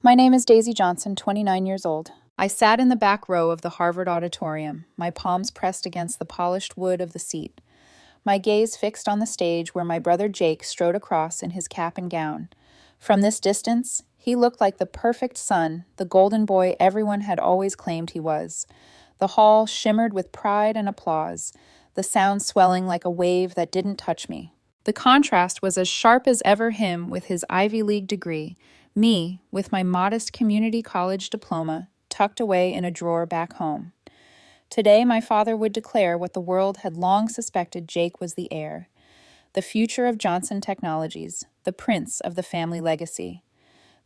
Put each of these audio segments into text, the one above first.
My name is Daisy Johnson, 29 years old. I sat in the back row of the Harvard auditorium, my palms pressed against the polished wood of the seat, my gaze fixed on the stage where my brother Jake strode across in his cap and gown. From this distance, he looked like the perfect son, the golden boy everyone had always claimed he was. The hall shimmered with pride and applause, the sound swelling like a wave that didn't touch me. The contrast was as sharp as ever, him with his Ivy League degree, me with my modest community college diploma tucked away in a drawer back home. Today, my father would declare what the world had long suspected: Jake was the heir, the future of Johnson Technologies, the prince of the family legacy.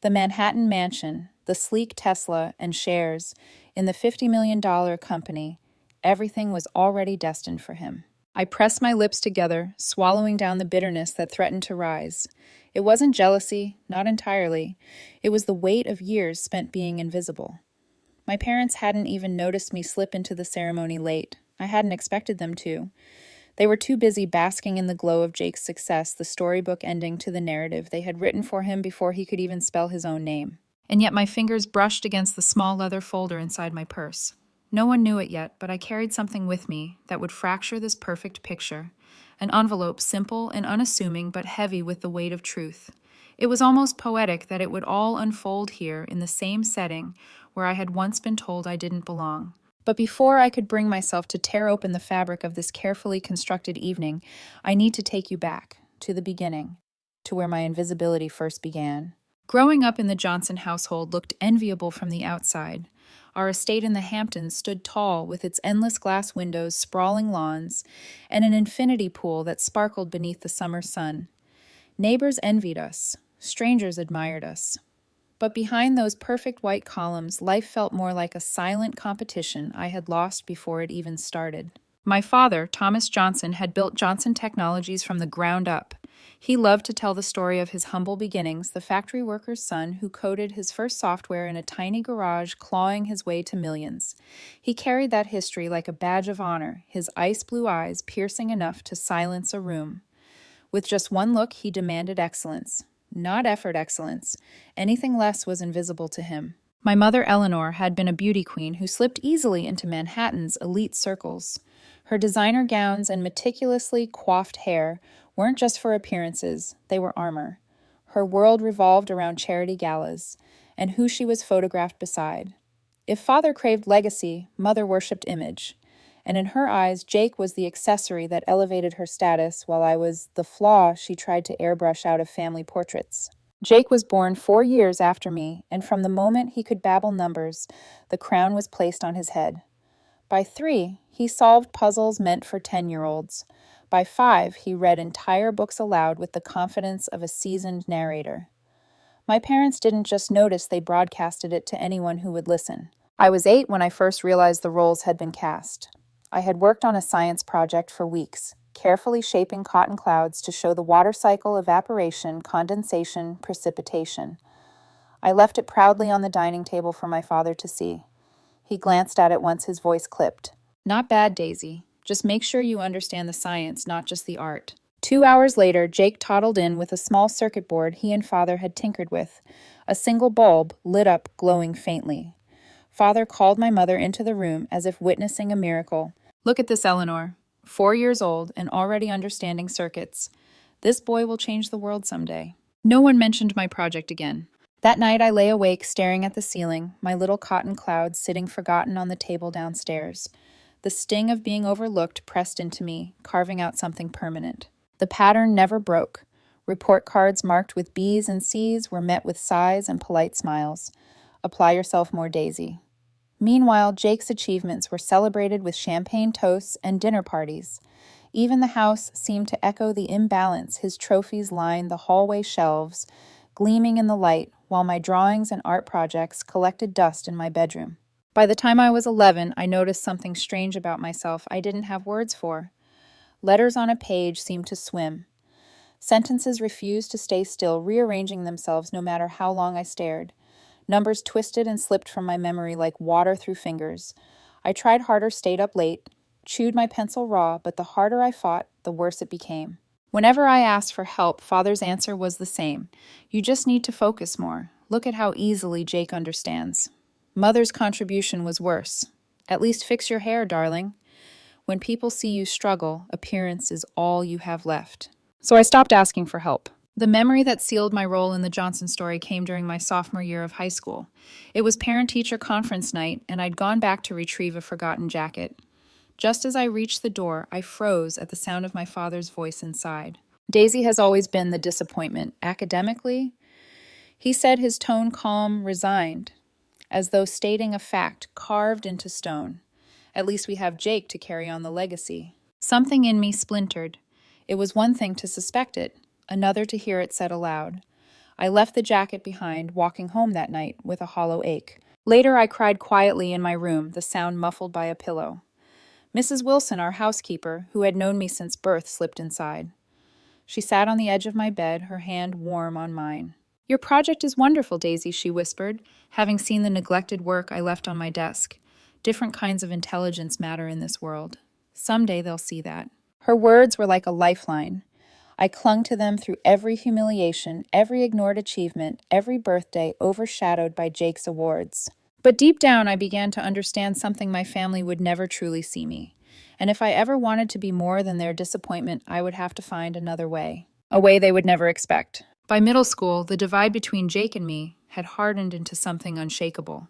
The Manhattan mansion, the sleek Tesla, and shares in the $50 million company, everything was already destined for him. I pressed my lips together, swallowing down the bitterness that threatened to rise. It wasn't jealousy, not entirely. It was the weight of years spent being invisible. My parents hadn't even noticed me slip into the ceremony late. I hadn't expected them to. They were too busy basking in the glow of Jake's success, the storybook ending to the narrative they had written for him before he could even spell his own name. And yet my fingers brushed against the small leather folder inside my purse. No one knew it yet, but I carried something with me that would fracture this perfect picture. An envelope, simple and unassuming, but heavy with the weight of truth. It was almost poetic that it would all unfold here in the same setting where I had once been told I didn't belong. But before I could bring myself to tear open the fabric of this carefully constructed evening, I need to take you back, to the beginning, to where my invisibility first began. Growing up in the Johnson household looked enviable from the outside. Our estate in the Hamptons stood tall with its endless glass windows, sprawling lawns, and an infinity pool that sparkled beneath the summer sun. Neighbors envied us. Strangers admired us. But behind those perfect white columns, life felt more like a silent competition I had lost before it even started. My father, Thomas Johnson, had built Johnson Technologies from the ground up. He loved to tell the story of his humble beginnings, the factory worker's son who coded his first software in a tiny garage, clawing his way to millions. He carried that history like a badge of honor, his ice blue eyes piercing enough to silence a room. With just one look, he demanded excellence. Not effort excellence. Anything less was invisible to him. My mother, Eleanor, had been a beauty queen who slipped easily into Manhattan's elite circles. Her designer gowns and meticulously coiffed hair weren't just for appearances, they were armor. Her world revolved around charity galas and who she was photographed beside. If father craved legacy, mother worshipped image. And in her eyes, Jake was the accessory that elevated her status, while I was the flaw she tried to airbrush out of family portraits. Jake was born 4 years after me, and from the moment he could babble numbers, the crown was placed on his head. By 3, he solved puzzles meant for 10-year-olds. By 5, he read entire books aloud with the confidence of a seasoned narrator. My parents didn't just notice, they broadcasted it to anyone who would listen. I was 8 when I first realized the roles had been cast. I had worked on a science project for weeks, carefully shaping cotton clouds to show the water cycle: evaporation, condensation, precipitation. I left it proudly on the dining table for my father to see. He glanced at it once, his voice clipped. "Not bad, Daisy. Just make sure you understand the science, not just the art." 2 hours later, Jake toddled in with a small circuit board he and father had tinkered with. A single bulb lit up, glowing faintly. Father called my mother into the room as if witnessing a miracle. "Look at this, Eleanor. 4 years old and already understanding circuits. This boy will change the world someday." No one mentioned my project again. That night I lay awake staring at the ceiling, my little cotton cloud sitting forgotten on the table downstairs. The sting of being overlooked pressed into me, carving out something permanent. The pattern never broke. Report cards marked with B's and C's were met with sighs and polite smiles. Apply yourself more, Daisy. Meanwhile, Jake's achievements were celebrated with champagne toasts and dinner parties. Even the house seemed to echo the imbalance. His trophies lined the hallway shelves, gleaming in the light, while my drawings and art projects collected dust in my bedroom. By the time I was 11, I noticed something strange about myself I didn't have words for. Letters on a page seemed to swim. Sentences refused to stay still, rearranging themselves no matter how long I stared. Numbers twisted and slipped from my memory like water through fingers. I tried harder, stayed up late, chewed my pencil raw, but the harder I fought, the worse it became. Whenever I asked for help, Father's answer was the same. You just need to focus more. Look at how easily Jake understands. Mother's contribution was worse. At least fix your hair, darling. When people see you struggle, appearance is all you have left. So I stopped asking for help. The memory that sealed my role in the Johnson story came during my sophomore year of high school. It was parent-teacher conference night, and I'd gone back to retrieve a forgotten jacket. Just as I reached the door, I froze at the sound of my father's voice inside. Daisy has always been the disappointment. Academically, he said, his tone calm, resigned, as though stating a fact carved into stone. At least we have Jake to carry on the legacy. Something in me splintered. It was one thing to suspect it, another to hear it said aloud. I left the jacket behind, walking home that night with a hollow ache. Later I cried quietly in my room, the sound muffled by a pillow. Mrs. Wilson, our housekeeper, who had known me since birth, slipped inside. She sat on the edge of my bed, her hand warm on mine. "Your project is wonderful, Daisy," she whispered, having seen the neglected work I left on my desk. Different kinds of intelligence matter in this world. Someday they'll see that. Her words were like a lifeline. I clung to them through every humiliation, every ignored achievement, every birthday overshadowed by Jake's awards. But deep down, I began to understand something my family would never truly see me. And if I ever wanted to be more than their disappointment, I would have to find another way. A way they would never expect. By middle school, the divide between Jake and me had hardened into something unshakable.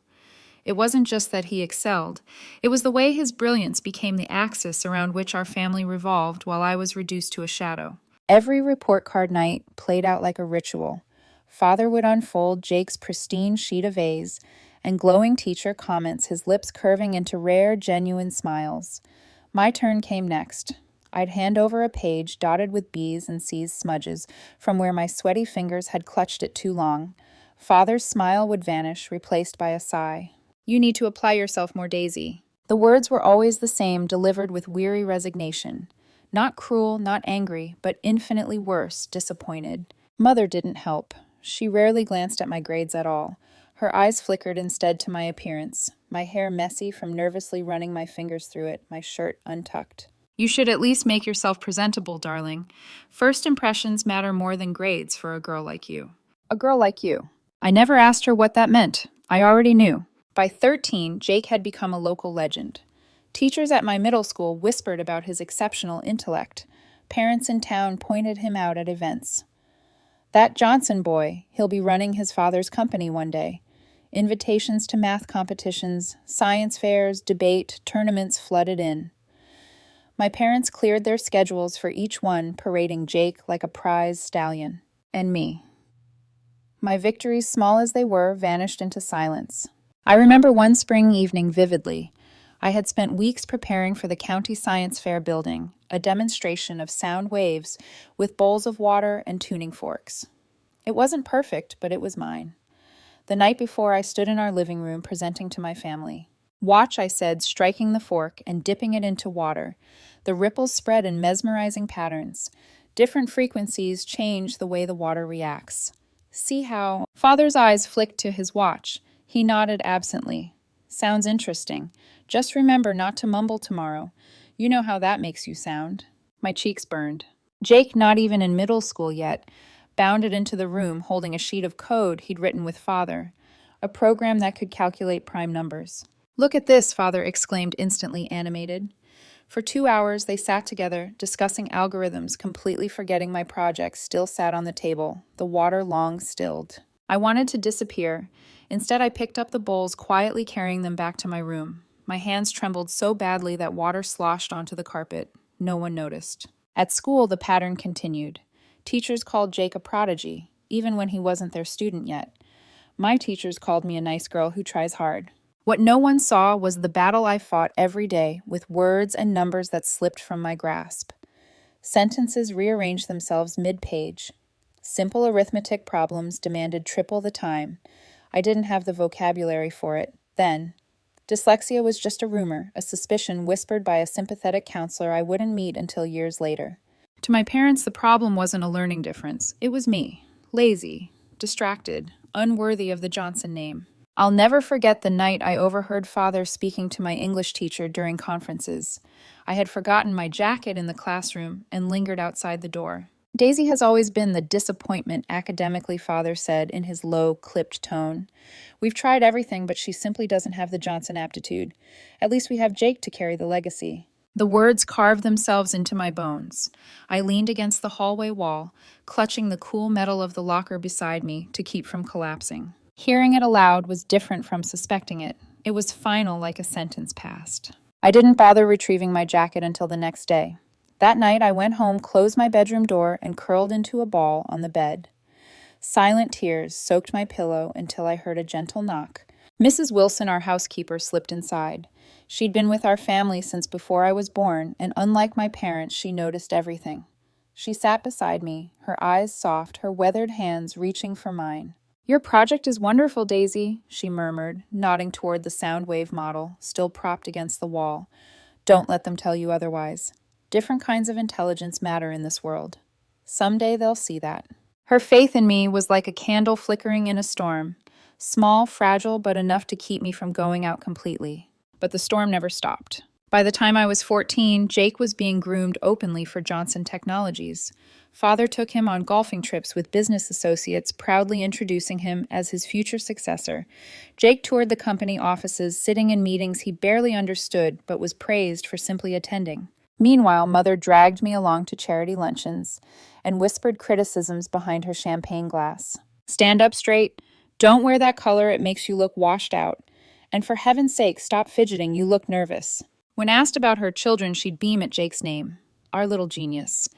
It wasn't just that he excelled. It was the way his brilliance became the axis around which our family revolved while I was reduced to a shadow. Every report card night played out like a ritual. Father would unfold Jake's pristine sheet of A's, and glowing teacher comments, his lips curving into rare, genuine smiles. My turn came next. I'd hand over a page dotted with B's and C's smudges from where my sweaty fingers had clutched it too long. Father's smile would vanish, replaced by a sigh. "You need to apply yourself more, Daisy." The words were always the same, delivered with weary resignation. Not cruel, not angry, but infinitely worse, disappointed. Mother didn't help. She rarely glanced at my grades at all. Her eyes flickered instead to my appearance, my hair messy from nervously running my fingers through it, my shirt untucked. "You should at least make yourself presentable, darling. First impressions matter more than grades for a girl like you." A girl like you. I never asked her what that meant. I already knew. By 13, Jake had become a local legend. Teachers at my middle school whispered about his exceptional intellect. Parents in town pointed him out at events. "That Johnson boy, he'll be running his father's company one day." Invitations to math competitions, science fairs, debate, tournaments flooded in. My parents cleared their schedules for each one, parading Jake like a prize stallion. And me. My victories, small as they were, vanished into silence. I remember one spring evening vividly. I had spent weeks preparing for the county science fair building, a demonstration of sound waves with bowls of water and tuning forks. It wasn't perfect, but it was mine. The night before, I stood in our living room presenting to my family. "Watch," I said, striking the fork and dipping it into water. The ripples spread in mesmerizing patterns. Different frequencies change the way the water reacts. "See how—" Father's eyes flicked to his watch. He nodded absently. "Sounds interesting. Just remember not to mumble tomorrow. You know how that makes you sound." My cheeks burned. Jake, not even in middle school yet, bounded into the room holding a sheet of code he'd written with Father, a program that could calculate prime numbers. "Look at this," Father exclaimed, instantly animated. For 2 hours, they sat together, discussing algorithms, completely forgetting my project still sat on the table, the water long stilled. I wanted to disappear. Instead, I picked up the bowls, quietly carrying them back to my room. My hands trembled so badly that water sloshed onto the carpet. No one noticed. At school, the pattern continued. Teachers called Jake a prodigy, even when he wasn't their student yet. My teachers called me a nice girl who tries hard. What no one saw was the battle I fought every day with words and numbers that slipped from my grasp. Sentences rearranged themselves mid-page. Simple arithmetic problems demanded triple the time. I didn't have the vocabulary for it then. Dyslexia was just a rumor, a suspicion whispered by a sympathetic counselor I wouldn't meet until years later. To my parents, the problem wasn't a learning difference. It was me. Lazy, distracted, unworthy of the Johnson name. I'll never forget the night I overheard Father speaking to my English teacher during conferences. I had forgotten my jacket in the classroom and lingered outside the door. Daisy has always been the disappointment academically, Father said in his low, clipped tone. We've tried everything, but she simply doesn't have the Johnson aptitude. At least we have Jake to carry the legacy. The words carved themselves into my bones. I leaned against the hallway wall, clutching the cool metal of the locker beside me to keep from collapsing. Hearing it aloud was different from suspecting it. It was final, like a sentence passed. I didn't bother retrieving my jacket until the next day. That night I went home, closed my bedroom door, and curled into a ball on the bed. Silent tears soaked my pillow until I heard a gentle knock. Mrs. Wilson, our housekeeper, slipped inside. She'd been with our family since before I was born, and unlike my parents, she noticed everything. She sat beside me, her eyes soft, her weathered hands reaching for mine. "Your project is wonderful, Daisy," she murmured, nodding toward the Soundwave model, still propped against the wall. "Don't let them tell you otherwise. Different kinds of intelligence matter in this world. Someday they'll see that." Her faith in me was like a candle flickering in a storm. Small, fragile, but enough to keep me from going out completely. But the storm never stopped. By the time I was 14, Jake was being groomed openly for Johnson Technologies. Father took him on golfing trips with business associates, proudly introducing him as his future successor. Jake toured the company offices, sitting in meetings he barely understood, but was praised for simply attending. Meanwhile, Mother dragged me along to charity luncheons and whispered criticisms behind her champagne glass. "Stand up straight. Don't wear that color, it makes you look washed out. And for heaven's sake, stop fidgeting, you look nervous." When asked about her children, she'd beam at Jake's name. Our little genius.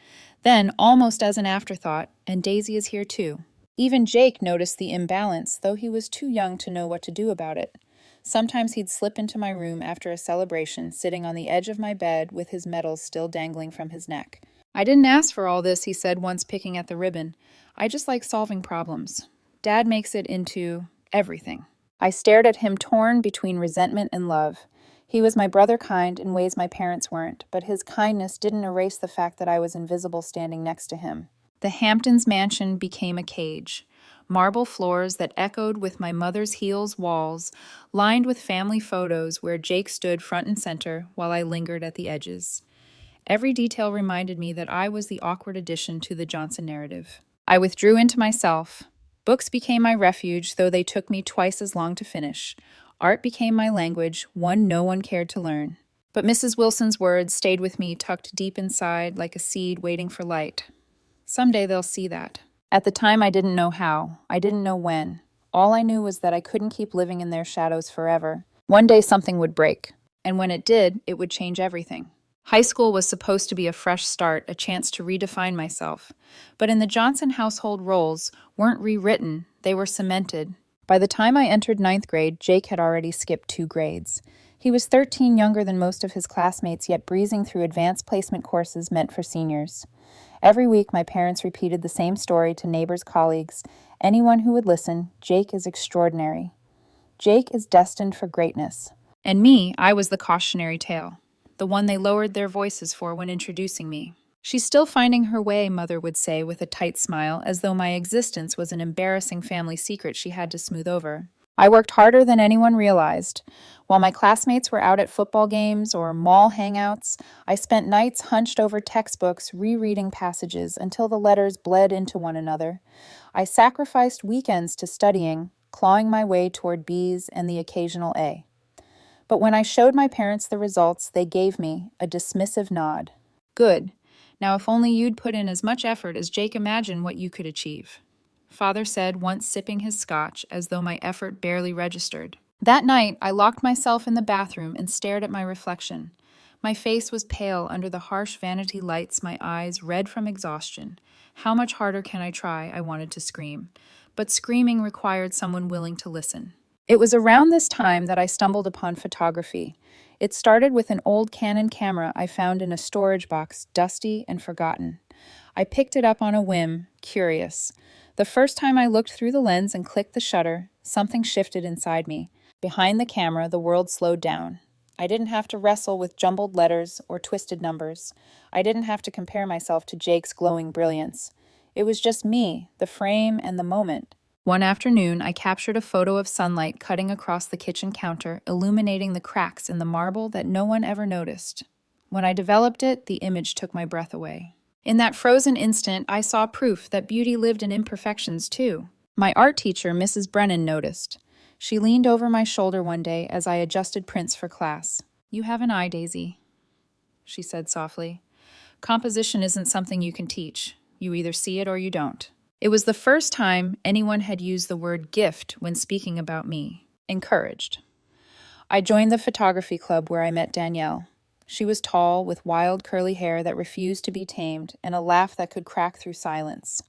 Then, almost as an afterthought, and Daisy is here too. Even Jake noticed the imbalance, though he was too young to know what to do about it. Sometimes he'd slip into my room after a celebration, sitting on the edge of my bed with his medals still dangling from his neck. "I didn't ask for all this," he said once, picking at the ribbon. "I just like solving problems. Dad makes it into everything." I stared at him, torn between resentment and love. He was my brother kind in ways my parents weren't, but his kindness didn't erase the fact that I was invisible standing next to him. The Hamptons mansion became a cage. Marble floors that echoed with my mother's heels walls, lined with family photos where Jake stood front and center while I lingered at the edges. Every detail reminded me that I was the awkward addition to the Johnson narrative. I withdrew into myself. Books became my refuge, though they took me twice as long to finish. Art became my language, one no one cared to learn. But Mrs. Wilson's words stayed with me, tucked deep inside like a seed waiting for light. Someday they'll see that. At the time, I didn't know how. I didn't know when. All I knew was that I couldn't keep living in their shadows forever. One day something would break, and when it did, it would change everything. High school was supposed to be a fresh start, a chance to redefine myself. But in the Johnson household, roles weren't rewritten, they were cemented. By the time I entered 9th grade, Jake had already skipped 2 grades. He was 13 younger than most of his classmates, yet breezing through advanced placement courses meant for seniors. Every week, my parents repeated the same story to neighbors, colleagues, anyone who would listen. Jake is extraordinary. Jake is destined for greatness. And me, I was the cautionary tale, the one they lowered their voices for when introducing me. "She's still finding her way," Mother would say with a tight smile, as though my existence was an embarrassing family secret she had to smooth over. I worked harder than anyone realized. While my classmates were out at football games or mall hangouts, I spent nights hunched over textbooks, rereading passages until the letters bled into one another. I sacrificed weekends to studying, clawing my way toward B's and the occasional A. But when I showed my parents the results, they gave me a dismissive nod. "Good. Now if only you'd put in as much effort as Jake imagined what you could achieve," Father said, once sipping his scotch as though my effort barely registered. That night, I locked myself in the bathroom and stared at my reflection. My face was pale under the harsh vanity lights, my eyes red from exhaustion. How much harder can I try? I wanted to scream. But screaming required someone willing to listen. It was around this time that I stumbled upon photography. It started with an old Canon camera I found in a storage box, dusty and forgotten. I picked it up on a whim, curious. The first time I looked through the lens and clicked the shutter, something shifted inside me. Behind the camera, the world slowed down. I didn't have to wrestle with jumbled letters or twisted numbers. I didn't have to compare myself to Jake's glowing brilliance. It was just me, the frame, and the moment. One afternoon, I captured a photo of sunlight cutting across the kitchen counter, illuminating the cracks in the marble that no one ever noticed. When I developed it, the image took my breath away. In that frozen instant, I saw proof that beauty lived in imperfections too. My art teacher, Mrs. Brennan, noticed. She leaned over my shoulder one day as I adjusted prints for class. "You have an eye, Daisy," she said softly. "Composition isn't something you can teach. You either see it or you don't." It was the first time anyone had used the word gift when speaking about me. Encouraged. I joined the photography club where I met Danielle. She was tall, with wild curly hair that refused to be tamed and a laugh that could crack through silence.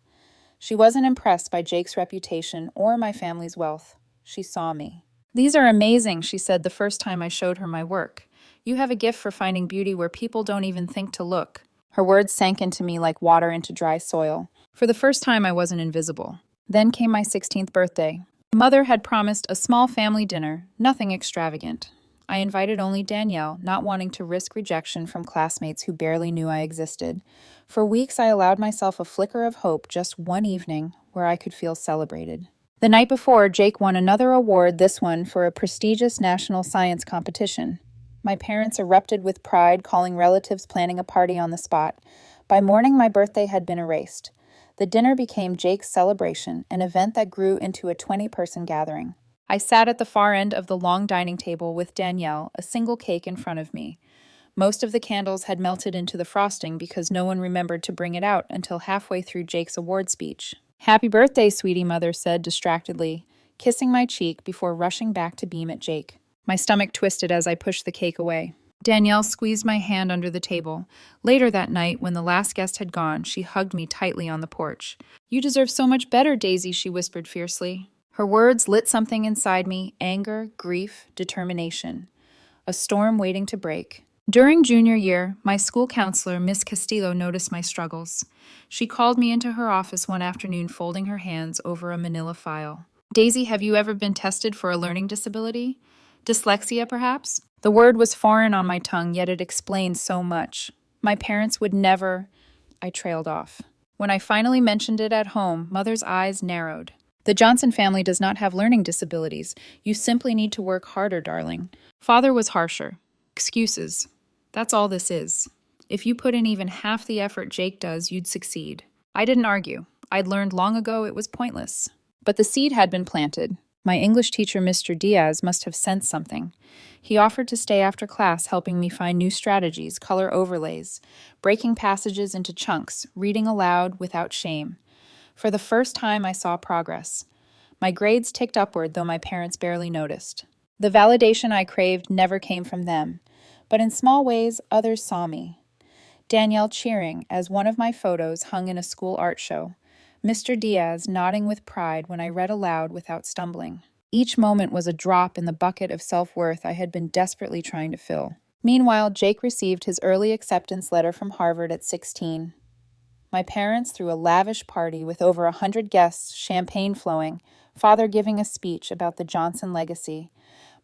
She wasn't impressed by Jake's reputation or my family's wealth. She saw me. "These are amazing," she said the first time I showed her my work. "You have a gift for finding beauty where people don't even think to look." Her words sank into me like water into dry soil. For the first time, I wasn't invisible. Then came my 16th birthday. Mother had promised a small family dinner, nothing extravagant. I invited only Danielle, not wanting to risk rejection from classmates who barely knew I existed. For weeks, I allowed myself a flicker of hope just one evening where I could feel celebrated. The night before, Jake won another award, this one for a prestigious national science competition. My parents erupted with pride, calling relatives, planning a party on the spot. By morning, my birthday had been erased. The dinner became Jake's celebration, an event that grew into a 20-person gathering. I sat at the far end of the long dining table with Danielle, a single cake in front of me. Most of the candles had melted into the frosting because no one remembered to bring it out until halfway through Jake's award speech. "Happy birthday, sweetie," Mother said distractedly, kissing my cheek before rushing back to beam at Jake. My stomach twisted as I pushed the cake away. Danielle squeezed my hand under the table. Later that night, when the last guest had gone, she hugged me tightly on the porch. "You deserve so much better, Daisy," she whispered fiercely. Her words lit something inside me: anger, grief, determination. A storm waiting to break. During junior year, my school counselor, Miss Castillo, noticed my struggles. She called me into her office one afternoon, folding her hands over a manila file. "Daisy, have you ever been tested for a learning disability? Dyslexia, perhaps?" The word was foreign on my tongue, yet it explained so much. "My parents would never—" I trailed off. When I finally mentioned it at home, Mother's eyes narrowed. "The Johnson family does not have learning disabilities. You simply need to work harder, darling." Father was harsher. "Excuses. That's all this is. If you put in even half the effort Jake does, you'd succeed." I didn't argue. I'd learned long ago it was pointless. But the seed had been planted. My English teacher, Mr. Diaz, must have sensed something. He offered to stay after class, helping me find new strategies, color overlays, breaking passages into chunks, reading aloud without shame. For the first time, I saw progress. My grades ticked upward, though my parents barely noticed. The validation I craved never came from them, but in small ways, others saw me. Danielle cheering as one of my photos hung in a school art show. Mr. Diaz nodding with pride when I read aloud without stumbling. Each moment was a drop in the bucket of self-worth I had been desperately trying to fill. Meanwhile, Jake received his early acceptance letter from Harvard at 16. My parents threw a lavish party with over 100 guests, champagne flowing, Father giving a speech about the Johnson legacy.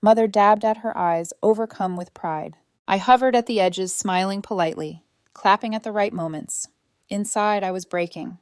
Mother dabbed at her eyes, overcome with pride. I hovered at the edges, smiling politely, clapping at the right moments. Inside, I was breaking.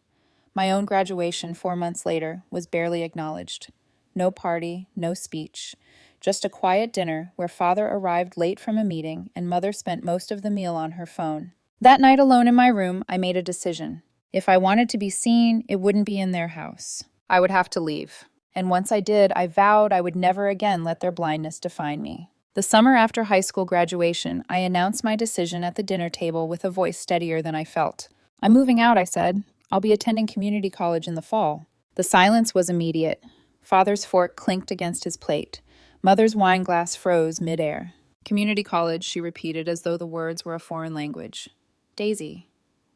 My own graduation 4 months later was barely acknowledged. No party, no speech. Just a quiet dinner where Father arrived late from a meeting and Mother spent most of the meal on her phone. That night alone in my room, I made a decision. If I wanted to be seen, it wouldn't be in their house. I would have to leave. And once I did, I vowed I would never again let their blindness define me. The summer after high school graduation, I announced my decision at the dinner table with a voice steadier than I felt. "I'm moving out," I said. "I'll be attending community college in the fall." The silence was immediate. Father's fork clinked against his plate. Mother's wine glass froze midair. "Community college," she repeated as though the words were a foreign language. "Daisy,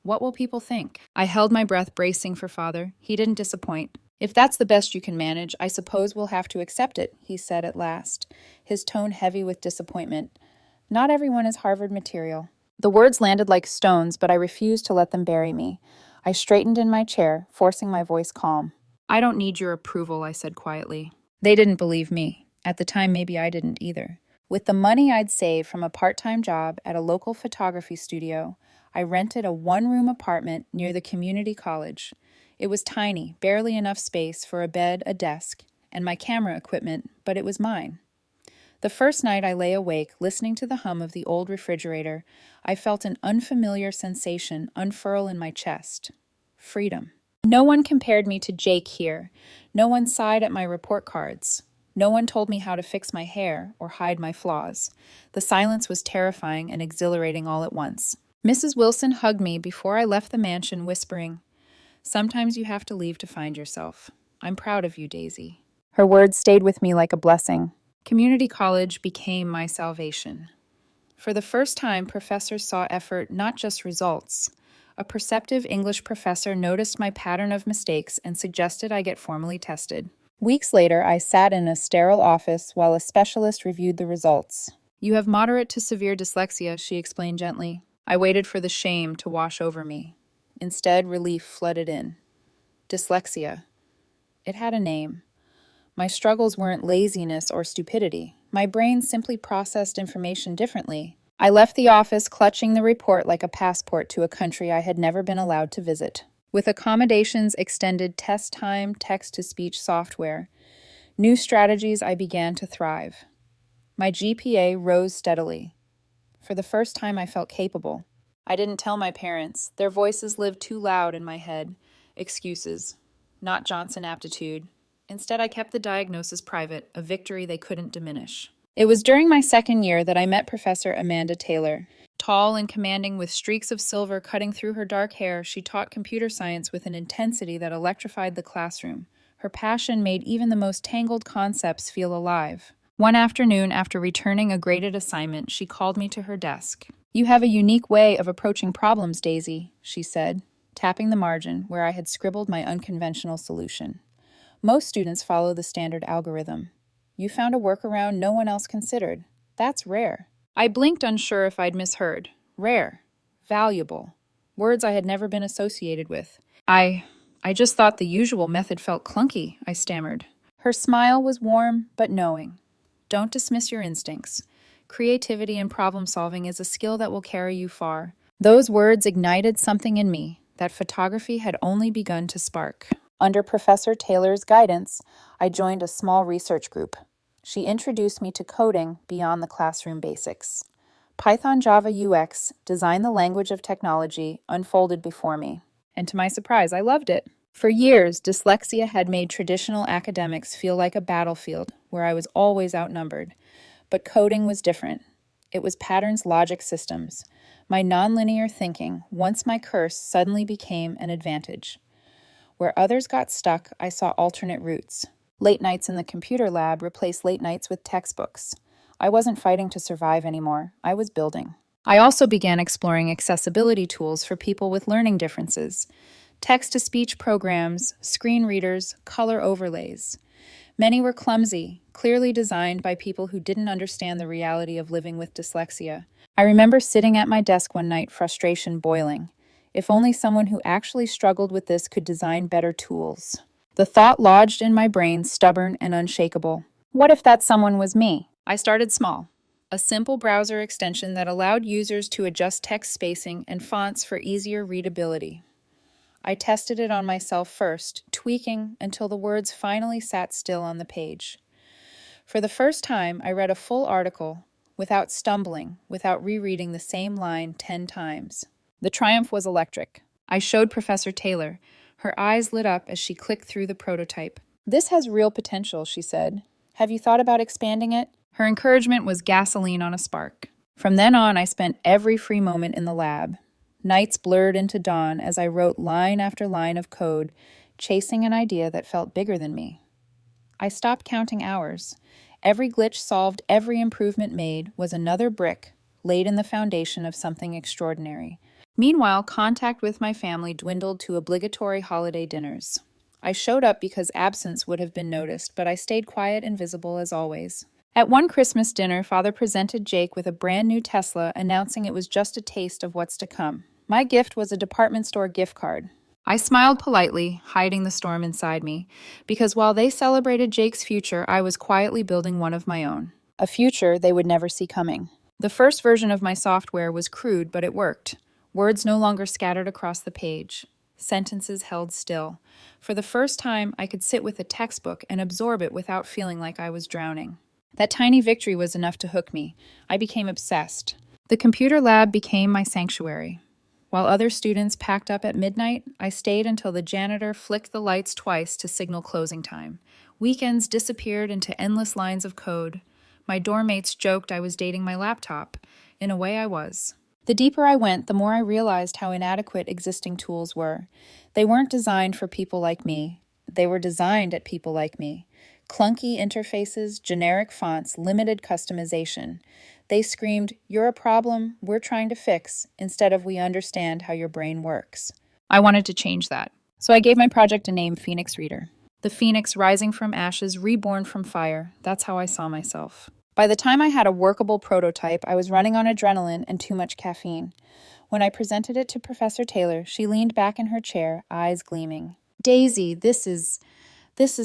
what will people think?" I held my breath, bracing for Father. He didn't disappoint. "If that's the best you can manage, I suppose we'll have to accept it," he said at last, his tone heavy with disappointment. "Not everyone is Harvard material." The words landed like stones, but I refused to let them bury me. I straightened in my chair, forcing my voice calm. "I don't need your approval," I said quietly. They didn't believe me. At the time, maybe I didn't either. With the money I'd saved from a part-time job at a local photography studio, I rented a one-room apartment near the community college. It was tiny, barely enough space for a bed, a desk, and my camera equipment, but it was mine. The first night I lay awake, listening to the hum of the old refrigerator, I felt an unfamiliar sensation unfurl in my chest. Freedom. No one compared me to Jake here. No one sighed at my report cards. No one told me how to fix my hair or hide my flaws. The silence was terrifying and exhilarating all at once. Mrs. Wilson hugged me before I left the mansion, whispering, "Sometimes you have to leave to find yourself. I'm proud of you, Daisy." Her words stayed with me like a blessing. Community college became my salvation. For the first time, professors saw effort, not just results. A perceptive English professor noticed my pattern of mistakes and suggested I get formally tested. Weeks later, I sat in a sterile office while a specialist reviewed the results. "You have moderate to severe dyslexia," she explained gently. I waited for the shame to wash over me. Instead, relief flooded in. Dyslexia. It had a name. My struggles weren't laziness or stupidity. My brain simply processed information differently. I left the office clutching the report like a passport to a country I had never been allowed to visit. With accommodations, extended test time, text-to-speech software, new strategies, I began to thrive. My GPA rose steadily. For the first time, I felt capable. I didn't tell my parents. Their voices lived too loud in my head. Excuses. Not Johnson aptitude. Instead, I kept the diagnosis private, a victory they couldn't diminish. It was during my second year that I met Professor Amanda Taylor. Tall and commanding, with streaks of silver cutting through her dark hair, she taught computer science with an intensity that electrified the classroom. Her passion made even the most tangled concepts feel alive. One afternoon, after returning a graded assignment, she called me to her desk. "You have a unique way of approaching problems, Daisy," she said, tapping the margin where I had scribbled my unconventional solution. "Most students follow the standard algorithm. You found a workaround no one else considered. That's rare." I blinked, unsure if I'd misheard. Rare. Valuable. Words I had never been associated with. I just thought the usual method felt clunky," I stammered. Her smile was warm but knowing. "Don't dismiss your instincts. Creativity and problem-solving is a skill that will carry you far." Those words ignited something in me that photography had only begun to spark. Under Professor Taylor's guidance, I joined a small research group. She introduced me to coding beyond the classroom basics. Python, Java, UX, design the language of technology, unfolded before me. And to my surprise, I loved it. For years, dyslexia had made traditional academics feel like a battlefield where I was always outnumbered. But coding was different. It was patterns, logic, systems. My nonlinear thinking, once my curse, suddenly became an advantage. Where others got stuck, I saw alternate routes. Late nights in the computer lab replaced late nights with textbooks. I wasn't fighting to survive anymore. I was building. I also began exploring accessibility tools for people with learning differences. Text-to-speech programs, screen readers, color overlays. Many were clumsy, clearly designed by people who didn't understand the reality of living with dyslexia. I remember sitting at my desk one night, frustration boiling. If only someone who actually struggled with this could design better tools. The thought lodged in my brain, stubborn and unshakable. What if that someone was me? I started small. A simple browser extension that allowed users to adjust text spacing and fonts for easier readability. I tested it on myself first, tweaking until the words finally sat still on the page. For the first time, I read a full article without stumbling, without rereading the same line 10 times. The triumph was electric. I showed Professor Taylor. Her eyes lit up as she clicked through the prototype. "This has real potential," she said. "Have you thought about expanding it?" Her encouragement was gasoline on a spark. From then on, I spent every free moment in the lab. Nights blurred into dawn as I wrote line after line of code, chasing an idea that felt bigger than me. I stopped counting hours. Every glitch solved, every improvement made, was another brick laid in the foundation of something extraordinary. Meanwhile, contact with my family dwindled to obligatory holiday dinners. I showed up because absence would have been noticed, but I stayed quiet and visible as always. At one Christmas dinner, Father presented Jake with a brand new Tesla, announcing it was just a taste of what's to come. My gift was a department store gift card. I smiled politely, hiding the storm inside me, because while they celebrated Jake's future, I was quietly building one of my own. A future they would never see coming. The first version of my software was crude, but it worked. Words no longer scattered across the page. Sentences held still. For the first time, I could sit with a textbook and absorb it without feeling like I was drowning. That tiny victory was enough to hook me. I became obsessed. The computer lab became my sanctuary. While other students packed up at midnight, I stayed until the janitor flicked the lights twice to signal closing time. Weekends disappeared into endless lines of code. My dorm mates joked I was dating my laptop. In a way, I was. The deeper I went, the more I realized how inadequate existing tools were. They weren't designed for people like me. They were designed at people like me. Clunky interfaces, generic fonts, limited customization. They screamed, "You're a problem we're trying to fix," instead of "We understand how your brain works." I wanted to change that. So I gave my project a name, Phoenix Reader. The phoenix rising from ashes, reborn from fire. That's how I saw myself. By the time I had a workable prototype, I was running on adrenaline and too much caffeine. When I presented it to Professor Taylor, she leaned back in her chair, eyes gleaming. "Daisy, this is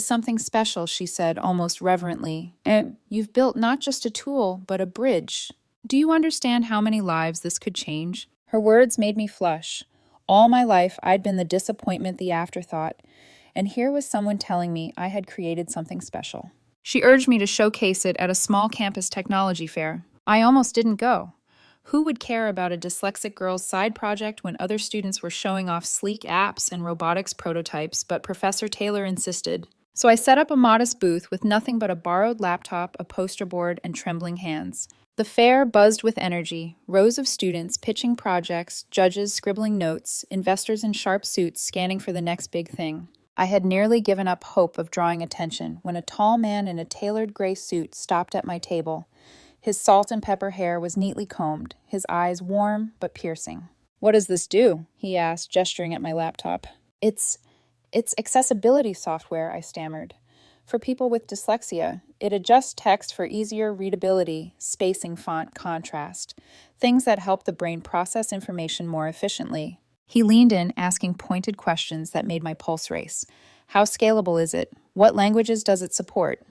something special," she said, almost reverently. "And you've built not just a tool, but a bridge. Do you understand how many lives this could change?" Her words made me flush. All my life, I'd been the disappointment, the afterthought. And here was someone telling me I had created something special. She urged me to showcase it at a small campus technology fair. I almost didn't go. Who would care about a dyslexic girl's side project when other students were showing off sleek apps and robotics prototypes, but Professor Taylor insisted. So I set up a modest booth with nothing but a borrowed laptop, a poster board, and trembling hands. The fair buzzed with energy, rows of students pitching projects, judges scribbling notes, investors in sharp suits scanning for the next big thing. I had nearly given up hope of drawing attention when a tall man in a tailored gray suit stopped at my table. His salt and pepper hair was neatly combed, his eyes warm but piercing. "What does this do?" he asked, gesturing at my laptop. It's accessibility software," I stammered. "For people with dyslexia. It adjusts text for easier readability, spacing, font, contrast, things that help the brain process information more efficiently." He leaned in, asking pointed questions that made my pulse race. "How scalable is it? What languages does it support?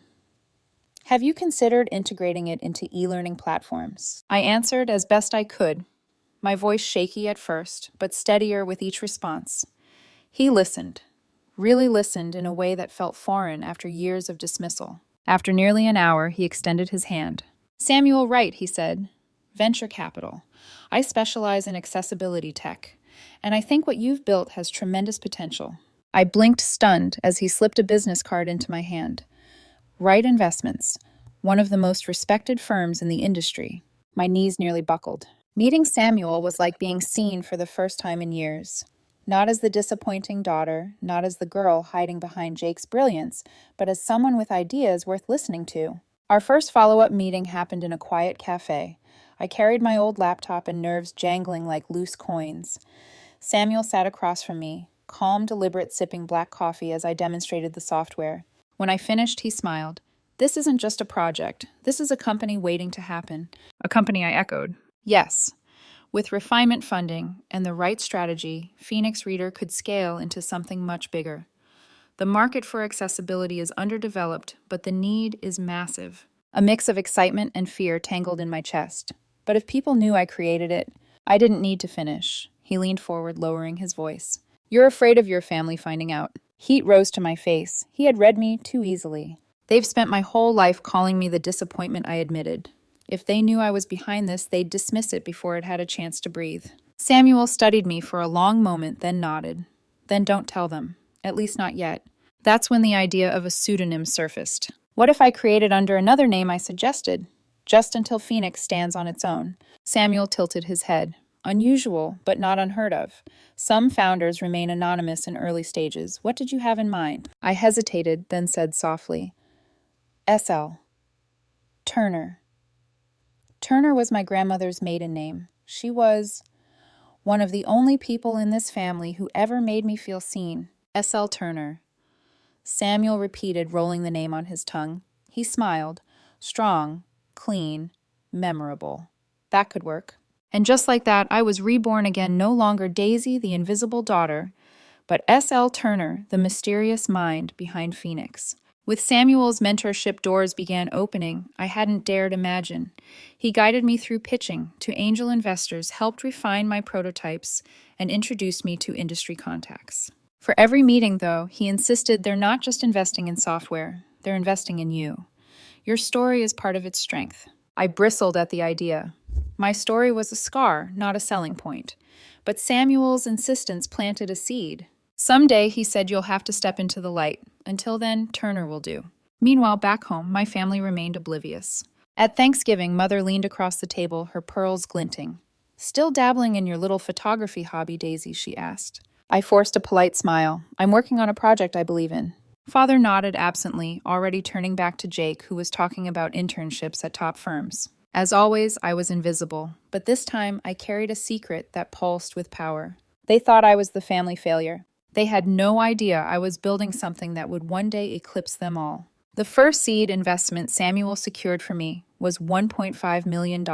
Have you considered integrating it into e-learning platforms?" I answered as best I could, my voice shaky at first, but steadier with each response. He listened, really listened in a way that felt foreign after years of dismissal. After nearly an hour, he extended his hand. "Samuel Wright," he said, "venture capital. I specialize in accessibility tech. And I think what you've built has tremendous potential." I blinked stunned as he slipped a business card into my hand. "Wright Investments, one of the most respected firms in the industry." My knees nearly buckled. Meeting Samuel was like being seen for the first time in years. Not as the disappointing daughter, not as the girl hiding behind Jake's brilliance, but as someone with ideas worth listening to. Our first follow-up meeting happened in a quiet cafe. I carried my old laptop and nerves jangling like loose coins. Samuel sat across from me, calm, deliberate, sipping black coffee as I demonstrated the software. When I finished, he smiled. "This isn't just a project. This is a company waiting to happen." A company, I echoed. "Yes. With refinement funding and the right strategy, Phoenix Reader could scale into something much bigger. The market for accessibility is underdeveloped, but the need is massive." A mix of excitement and fear tangled in my chest. But if people knew I created it, I didn't need to finish. He leaned forward, lowering his voice. "You're afraid of your family finding out." Heat rose to my face. He had read me too easily. "They've spent my whole life calling me the disappointment I admitted. If they knew I was behind this, they'd dismiss it before it had a chance to breathe." Samuel studied me for a long moment, then nodded. "Then don't tell them. At least not yet." That's when the idea of a pseudonym surfaced. What if I created under another name I suggested? Just until Phoenix stands on its own. Samuel tilted his head. "Unusual, but not unheard of. Some founders remain anonymous in early stages. What did you have in mind?" I hesitated, then said softly, "SL. Turner. Turner was my grandmother's maiden name. She was one of the only people in this family who ever made me feel seen. S.L. Turner." Samuel repeated, rolling the name on his tongue. He smiled. "Strong, clean, memorable. That could work." And just like that, I was reborn again, no longer Daisy, the invisible daughter, but S.L. Turner, the mysterious mind behind Phoenix. With Samuel's mentorship, doors began opening I hadn't dared imagine. He guided me through pitching to angel investors, helped refine my prototypes, and introduced me to industry contacts. For every meeting, though, he insisted they're not just investing in software, they're investing in you. Your story is part of its strength. I bristled at the idea. My story was a scar, not a selling point. But Samuel's insistence planted a seed. Someday, he said, you'll have to step into the light. Until then, Turner will do. Meanwhile, back home, my family remained oblivious. At Thanksgiving, Mother leaned across the table, her pearls glinting. "Still dabbling in your little photography hobby, Daisy?" she asked. I forced a polite smile. "I'm working on a project I believe in." Father nodded absently, already turning back to Jake, who was talking about internships at top firms. As always, I was invisible, but this time I carried a secret that pulsed with power. They thought I was the family failure. They had no idea I was building something that would one day eclipse them all. The first seed investment Samuel secured for me was $1.5 million.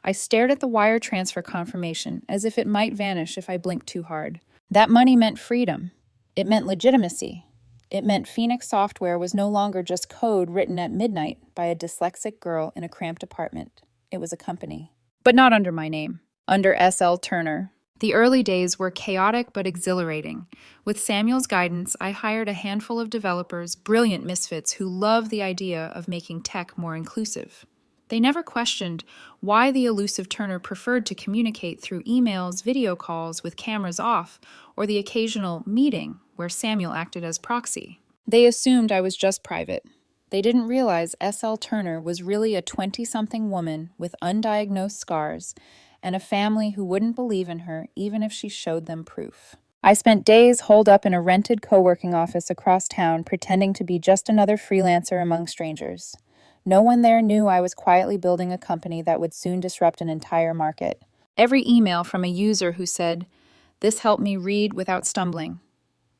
I stared at the wire transfer confirmation as if it might vanish if I blinked too hard. That money meant freedom. It meant legitimacy. It meant Phoenix Software was no longer just code written at midnight by a dyslexic girl in a cramped apartment. It was a company. But not under my name. Under S.L. Turner. The early days were chaotic but exhilarating. With Samuel's guidance, I hired a handful of developers, brilliant misfits who loved the idea of making tech more inclusive. They never questioned why the elusive Turner preferred to communicate through emails, video calls with cameras off, or the occasional meeting where Samuel acted as proxy. They assumed I was just private. They didn't realize S.L. Turner was really a 20-something woman with undiagnosed scars and a family who wouldn't believe in her even if she showed them proof. I spent days holed up in a rented co-working office across town pretending to be just another freelancer among strangers. No one there knew I was quietly building a company that would soon disrupt an entire market. Every email from a user who said, "This helped me read without stumbling,"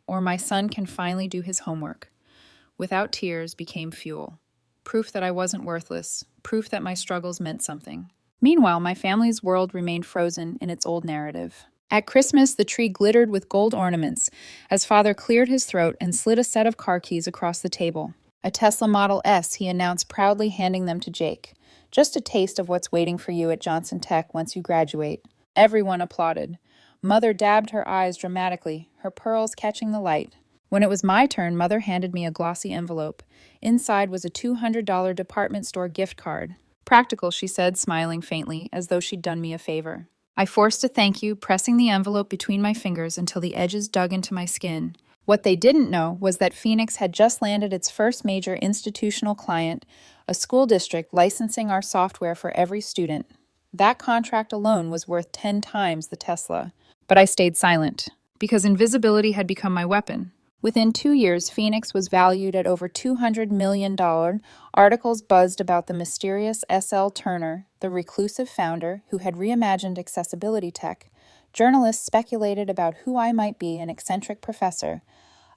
or "My son can finally do his homework," without tears became fuel. Proof that I wasn't worthless, proof that my struggles meant something. Meanwhile, my family's world remained frozen in its old narrative. At Christmas, the tree glittered with gold ornaments as Father cleared his throat and slid a set of car keys across the table. A Tesla Model S, he announced, proudly handing them to Jake. "Just a taste of what's waiting for you at Johnson Tech once you graduate." Everyone applauded. Mother dabbed her eyes dramatically, her pearls catching the light. When it was my turn, Mother handed me a glossy envelope. Inside was a $200 department store gift card. "Practical," she said, smiling faintly, as though she'd done me a favor. I forced a thank you, pressing the envelope between my fingers until the edges dug into my skin. What they didn't know was that Phoenix had just landed its first major institutional client, a school district licensing our software for every student. That contract alone was worth 10 times the Tesla. But I stayed silent, because invisibility had become my weapon. Within 2 years, Phoenix was valued at over $200 million. Articles buzzed about the mysterious S.L. Turner, the reclusive founder who had reimagined accessibility tech. Journalists speculated about who I might be: an eccentric professor,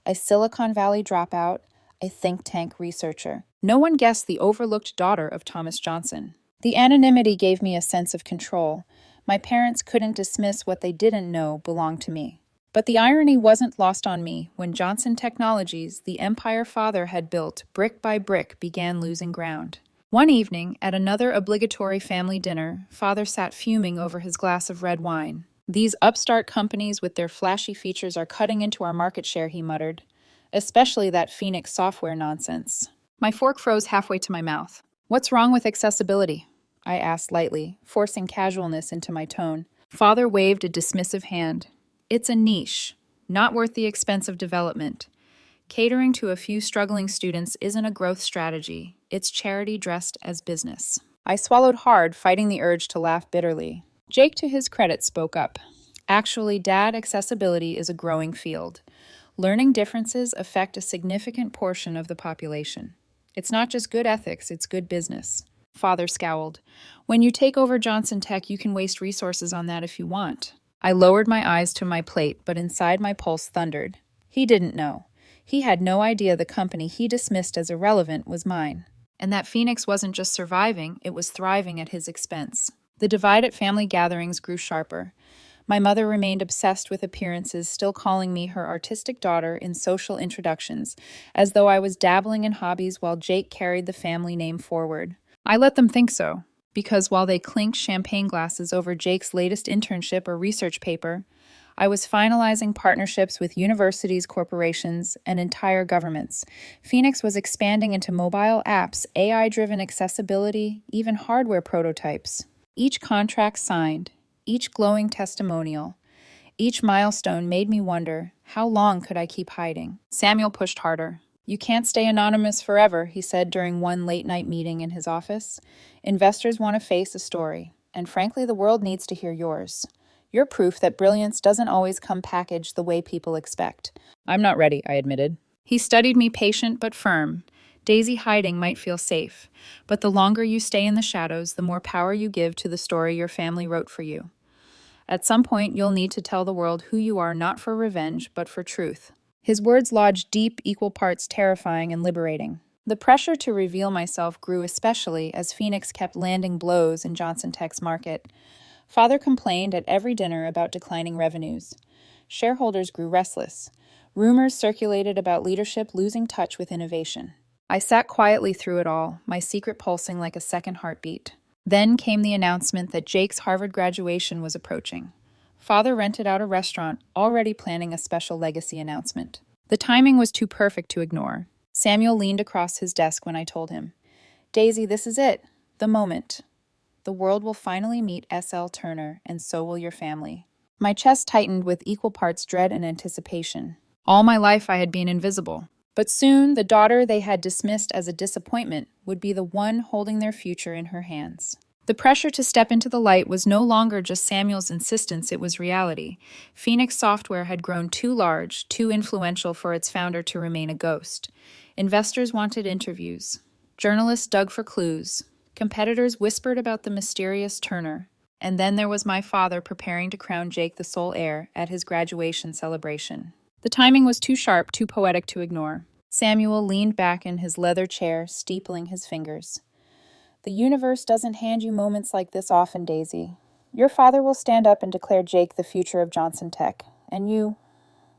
a Silicon Valley dropout, a think tank researcher. No one guessed the overlooked daughter of Thomas Johnson. The anonymity gave me a sense of control. My parents couldn't dismiss what they didn't know belonged to me. But the irony wasn't lost on me when Johnson Technologies, the empire Father had built brick by brick, began losing ground. One evening, at another obligatory family dinner, Father sat fuming over his glass of red wine. "These upstart companies with their flashy features are cutting into our market share," he muttered. "Especially that Phoenix Software nonsense." My fork froze halfway to my mouth. "What's wrong with accessibility?" I asked lightly, forcing casualness into my tone. Father waved a dismissive hand. "It's a niche, not worth the expense of development. Catering to a few struggling students isn't a growth strategy. It's charity dressed as business." I swallowed hard, fighting the urge to laugh bitterly. Jake, to his credit, spoke up. "Actually, Dad, accessibility is a growing field. Learning differences affect a significant portion of the population. It's not just good ethics, it's good business." Father scowled. "When you take over Johnson Tech, you can waste resources on that if you want." I lowered my eyes to my plate, but inside my pulse thundered. He didn't know. He had no idea the company he dismissed as irrelevant was mine. And that Phoenix wasn't just surviving, it was thriving at his expense. The divide at family gatherings grew sharper. My mother remained obsessed with appearances, still calling me her artistic daughter in social introductions, as though I was dabbling in hobbies while Jake carried the family name forward. I let them think so, because while they clinked champagne glasses over Jake's latest internship or research paper, I was finalizing partnerships with universities, corporations, and entire governments. Phoenix was expanding into mobile apps, AI-driven accessibility, even hardware prototypes. Each contract signed, each glowing testimonial, each milestone made me wonder, how long could I keep hiding? Samuel pushed harder. You can't stay anonymous forever, he said during one late-night meeting in his office. Investors want to face a story, and frankly, the world needs to hear yours. You're proof that brilliance doesn't always come packaged the way people expect. I'm not ready, I admitted. He studied me, patient but firm. Daisy, hiding might feel safe, but the longer you stay in the shadows, the more power you give to the story your family wrote for you. At some point, you'll need to tell the world who you are, not for revenge, but for truth. His words lodged deep, equal parts terrifying and liberating. The pressure to reveal myself grew especially as Phoenix kept landing blows in Johnson Tech's market. Father complained at every dinner about declining revenues. Shareholders grew restless. Rumors circulated about leadership losing touch with innovation. I sat quietly through it all, my secret pulsing like a second heartbeat. Then came the announcement that Jake's Harvard graduation was approaching. Father rented out a restaurant, already planning a special legacy announcement. The timing was too perfect to ignore. Samuel leaned across his desk when I told him, Daisy, this is it. The moment. The world will finally meet S.L. Turner, and so will your family. My chest tightened with equal parts dread and anticipation. All my life I had been invisible. But soon, the daughter they had dismissed as a disappointment would be the one holding their future in her hands. The pressure to step into the light was no longer just Samuel's insistence, it was reality. Phoenix Software had grown too large, too influential for its founder to remain a ghost. Investors wanted interviews. Journalists dug for clues. Competitors whispered about the mysterious Turner. And then there was my father preparing to crown Jake the sole heir at his graduation celebration. The timing was too sharp, too poetic to ignore. Samuel leaned back in his leather chair, steepling his fingers. The universe doesn't hand you moments like this often, Daisy. Your father will stand up and declare Jake the future of Johnson Tech. And you,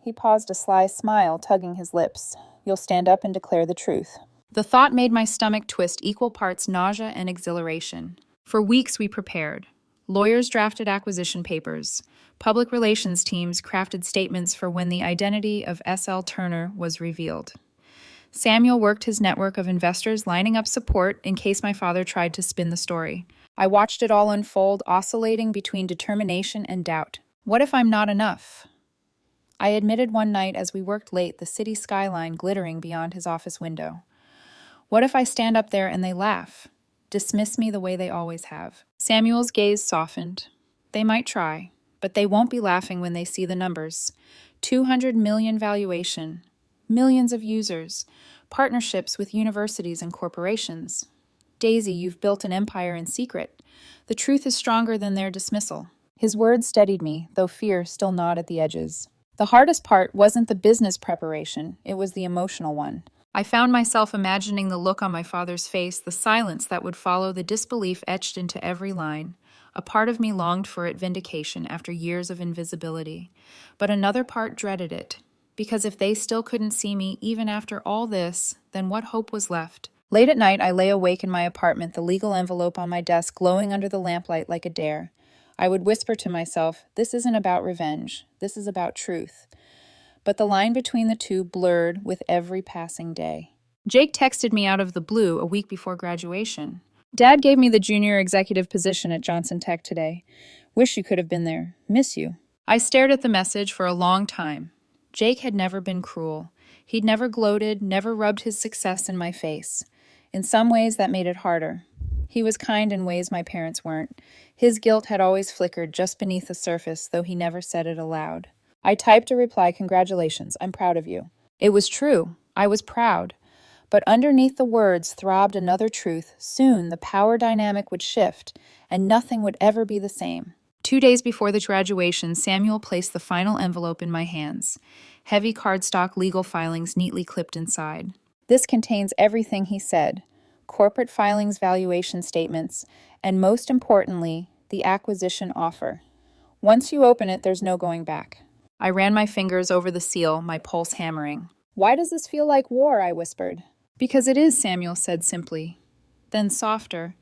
he paused, a sly smile tugging his lips, you'll stand up and declare the truth. The thought made my stomach twist, equal parts nausea and exhilaration. For weeks we prepared. Lawyers drafted acquisition papers. Public relations teams crafted statements for when the identity of S.L. Turner was revealed. Samuel worked his network of investors, lining up support in case my father tried to spin the story. I watched it all unfold, oscillating between determination and doubt. What if I'm not enough? I admitted one night as we worked late, the city skyline glittering beyond his office window. What if I stand up there and they laugh? Dismiss me the way they always have. Samuel's gaze softened. They might try, but they won't be laughing when they see the numbers. 200 million valuation, millions of users, partnerships with universities and corporations. Daisy, you've built an empire in secret. The truth is stronger than their dismissal. His words steadied me, though fear still gnawed at the edges. The hardest part wasn't the business preparation, it was the emotional one. I found myself imagining the look on my father's face, the silence that would follow, the disbelief etched into every line. A part of me longed for it vindication after years of invisibility, but another part dreaded it, because if they still couldn't see me even after all this, then what hope was left? Late at night, I lay awake in my apartment, the legal envelope on my desk glowing under the lamplight like a dare. I would whisper to myself, this isn't about revenge, this is about truth. But the line between the two blurred with every passing day. Jake texted me out of the blue a week before graduation. Dad gave me the junior executive position at Johnson Tech today. Wish you could have been there. Miss you. I stared at the message for a long time. Jake had never been cruel. He'd never gloated, never rubbed his success in my face. In some ways, that made it harder. He was kind in ways my parents weren't. His guilt had always flickered just beneath the surface, though he never said it aloud. I typed a reply, congratulations, I'm proud of you. It was true. I was proud. But underneath the words throbbed another truth. Soon the power dynamic would shift, and nothing would ever be the same. 2 days before the graduation, Samuel placed the final envelope in my hands. Heavy cardstock legal filings neatly clipped inside. This contains everything he said. Corporate filings, valuation statements, and most importantly, the acquisition offer. Once you open it, there's no going back. I ran my fingers over the seal, my pulse hammering. Why does this feel like war? I whispered. Because it is, Samuel said simply. Then softer,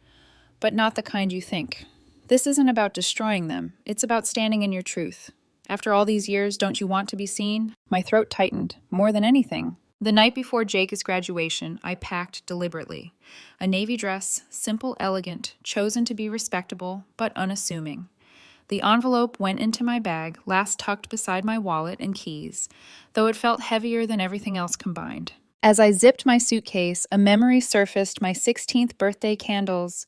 but not the kind you think. This isn't about destroying them. It's about standing in your truth. After all these years, don't you want to be seen? My throat tightened, more than anything. The night before Jake's graduation, I packed deliberately. A navy dress, simple, elegant, chosen to be respectable, but unassuming. The envelope went into my bag, last tucked beside my wallet and keys, though it felt heavier than everything else combined. As I zipped my suitcase, a memory surfaced, my 16th birthday candles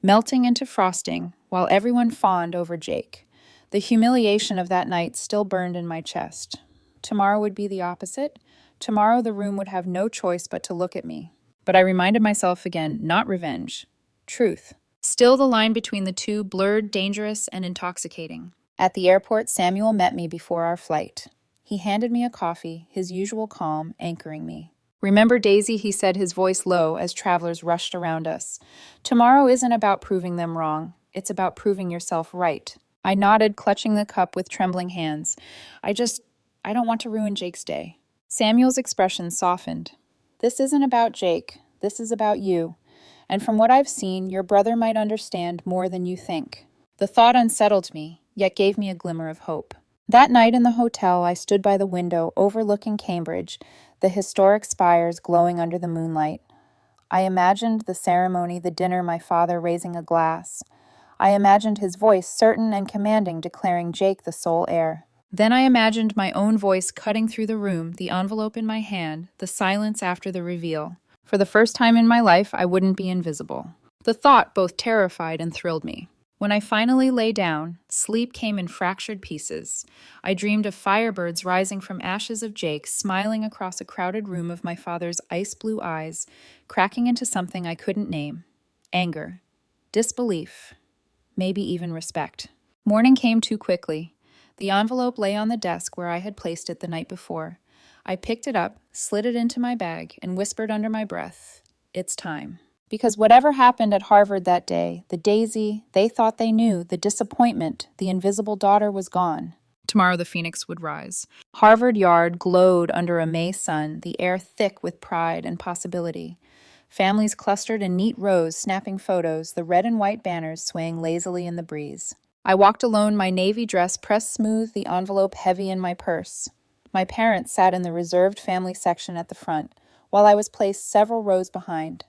melting into frosting while everyone fawned over Jake. The humiliation of that night still burned in my chest. Tomorrow would be the opposite. Tomorrow the room would have no choice but to look at me. But I reminded myself again, not revenge, truth. Still the line between the two blurred, dangerous, and intoxicating. At the airport, Samuel met me before our flight. He handed me a coffee, his usual calm anchoring me. "Remember, Daisy," he said, his voice low as travelers rushed around us. "Tomorrow isn't about proving them wrong. It's about proving yourself right." I nodded, clutching the cup with trembling hands. I don't want to ruin Jake's day. Samuel's expression softened. "This isn't about Jake. This is about you. And from what I've seen, your brother might understand more than you think." The thought unsettled me, yet gave me a glimmer of hope. That night in the hotel, I stood by the window overlooking Cambridge, the historic spires glowing under the moonlight. I imagined the ceremony, the dinner, my father raising a glass. I imagined his voice, certain and commanding, declaring Jake the sole heir. Then I imagined my own voice cutting through the room, the envelope in my hand, the silence after the reveal. For the first time in my life, I wouldn't be invisible. The thought both terrified and thrilled me. When I finally lay down, sleep came in fractured pieces. I dreamed of firebirds rising from ashes of Jake, smiling across a crowded room of my father's ice-blue eyes, cracking into something I couldn't name. Anger. Disbelief. Maybe even respect. Morning came too quickly. The envelope lay on the desk where I had placed it the night before. I picked it up, slid it into my bag, and whispered under my breath, "It's time." Because whatever happened at Harvard that day, the Daisy they thought they knew, the disappointment, the invisible daughter was gone. Tomorrow the phoenix would rise. Harvard Yard glowed under a May sun, the air thick with pride and possibility. Families clustered in neat rows, snapping photos, the red and white banners swaying lazily in the breeze. I walked alone, my navy dress pressed smooth, the envelope heavy in my purse. My parents sat in the reserved family section at the front, while I was placed several rows behind.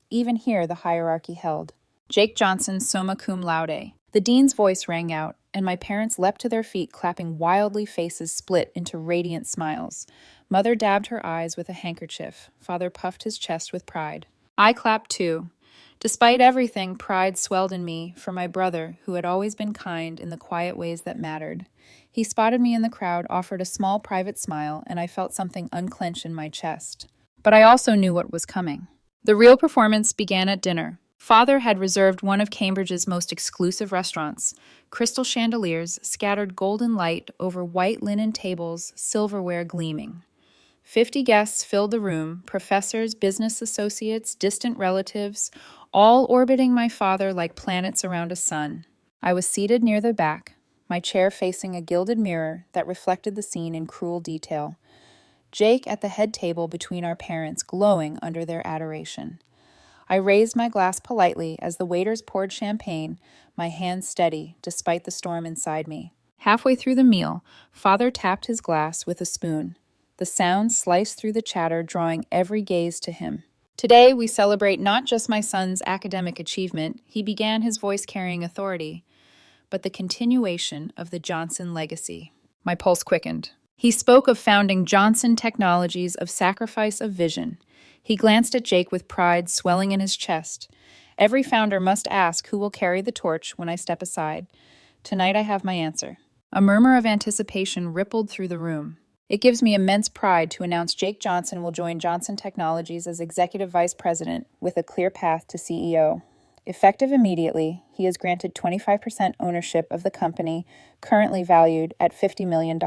Even here the hierarchy held. Jake Johnson, summa cum laude. The dean's voice rang out, and my parents leapt to their feet, clapping wildly, faces split into radiant smiles. Mother dabbed her eyes with a handkerchief. Father puffed his chest with pride. I clapped too. Despite everything, pride swelled in me for my brother, who had always been kind in the quiet ways that mattered. He spotted me in the crowd, offered a small private smile, and I felt something unclench in my chest. But I also knew what was coming. The real performance began at dinner. Father had reserved one of Cambridge's most exclusive restaurants. Crystal chandeliers scattered golden light over white linen tables, silverware gleaming. 50 guests filled the room, professors, business associates, distant relatives, all orbiting my father like planets around a sun. I was seated near the back, my chair facing a gilded mirror that reflected the scene in cruel detail. Jake at the head table between our parents, glowing under their adoration. I raised my glass politely as the waiters poured champagne, my hands steady despite the storm inside me. Halfway through the meal, Father tapped his glass with a spoon. The sound sliced through the chatter, drawing every gaze to him. "Today we celebrate not just my son's academic achievement," he began, his voice carrying authority, "but the continuation of the Johnson legacy." My pulse quickened. He spoke of founding Johnson Technologies, of sacrifice, of vision. He glanced at Jake with pride swelling in his chest. Every founder must ask who will carry the torch when I step aside. Tonight I have my answer. A murmur of anticipation rippled through the room. It gives me immense pride to announce Jake Johnson will join Johnson Technologies as Executive Vice President with a clear path to CEO. Effective immediately, he is granted 25% ownership of the company, currently valued at $50 million.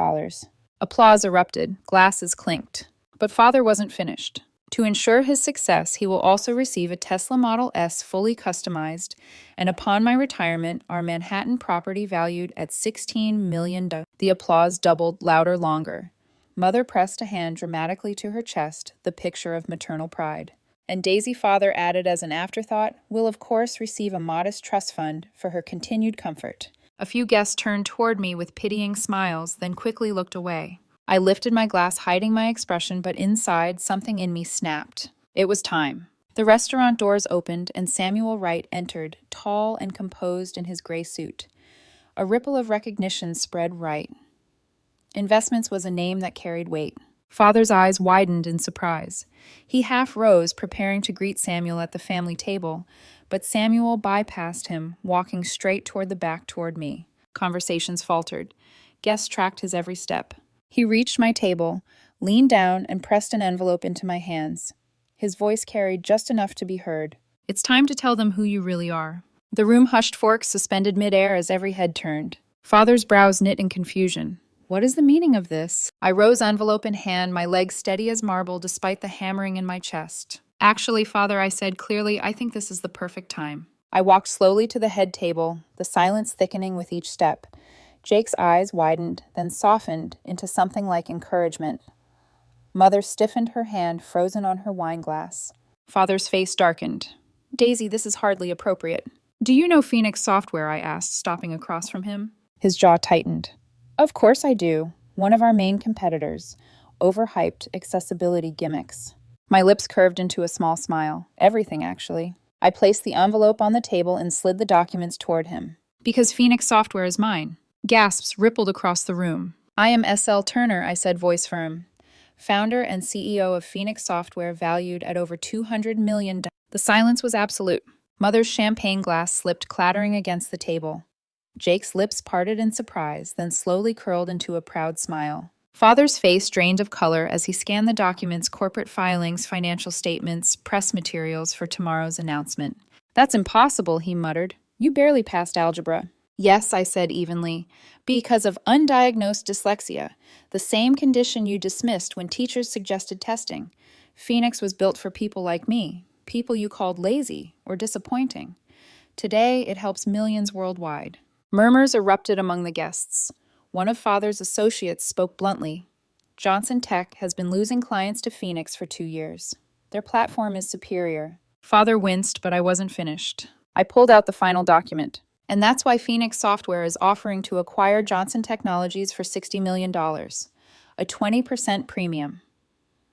Applause erupted, glasses clinked. But Father wasn't finished. To ensure his success, he will also receive a Tesla Model S fully customized, and upon my retirement, our Manhattan property valued at $16 million. The applause doubled, louder, longer. Mother pressed a hand dramatically to her chest, the picture of maternal pride. And Daisy, Father added as an afterthought, will of course receive a modest trust fund for her continued comfort. A few guests turned toward me with pitying smiles, then quickly looked away. I lifted my glass, hiding my expression, but inside, something in me snapped. It was time. The restaurant doors opened, and Samuel Wright entered, tall and composed in his gray suit. A ripple of recognition spread Wright. Investments was a name that carried weight. Father's eyes widened in surprise. He half rose, preparing to greet Samuel at the family table, but Samuel bypassed him, walking straight toward the back toward me. Conversations faltered. Guests tracked his every step. He reached my table, leaned down, and pressed an envelope into my hands. His voice carried just enough to be heard. "It's time to tell them who you really are." The room hushed, forks suspended midair as every head turned. Father's brows knit in confusion. What is the meaning of this? I rose, envelope in hand, my legs steady as marble despite the hammering in my chest. "Actually, Father," I said clearly, "I think this is the perfect time." I walked slowly to the head table, the silence thickening with each step. Jake's eyes widened, then softened into something like encouragement. Mother stiffened her hand, frozen on her wine glass. Father's face darkened. "Daisy, this is hardly appropriate." "Do you know Phoenix Software?" I asked, stopping across from him. His jaw tightened. "Of course I do. One of our main competitors. Overhyped accessibility gimmicks." My lips curved into a small smile. Everything, actually. I placed the envelope on the table and slid the documents toward him. "Because Phoenix Software is mine." Gasps rippled across the room. "I am S.L. Turner," I said, voice firm. "Founder and CEO of Phoenix Software, valued at over $200 million. The silence was absolute. Mother's champagne glass slipped clattering against the table. Jake's lips parted in surprise, then slowly curled into a proud smile. Father's face drained of color as he scanned the documents, corporate filings, financial statements, press materials for tomorrow's announcement. "That's impossible," he muttered. "You barely passed algebra." "Yes," I said evenly, "because of undiagnosed dyslexia, the same condition you dismissed when teachers suggested testing. Phoenix was built for people like me, people you called lazy or disappointing. Today, it helps millions worldwide." Murmurs erupted among the guests. One of Father's associates spoke bluntly. "Johnson Tech has been losing clients to Phoenix for 2 years. Their platform is superior." Father winced, but I wasn't finished. I pulled out the final document. "And that's why Phoenix Software is offering to acquire Johnson Technologies for $60 million, a 20% premium.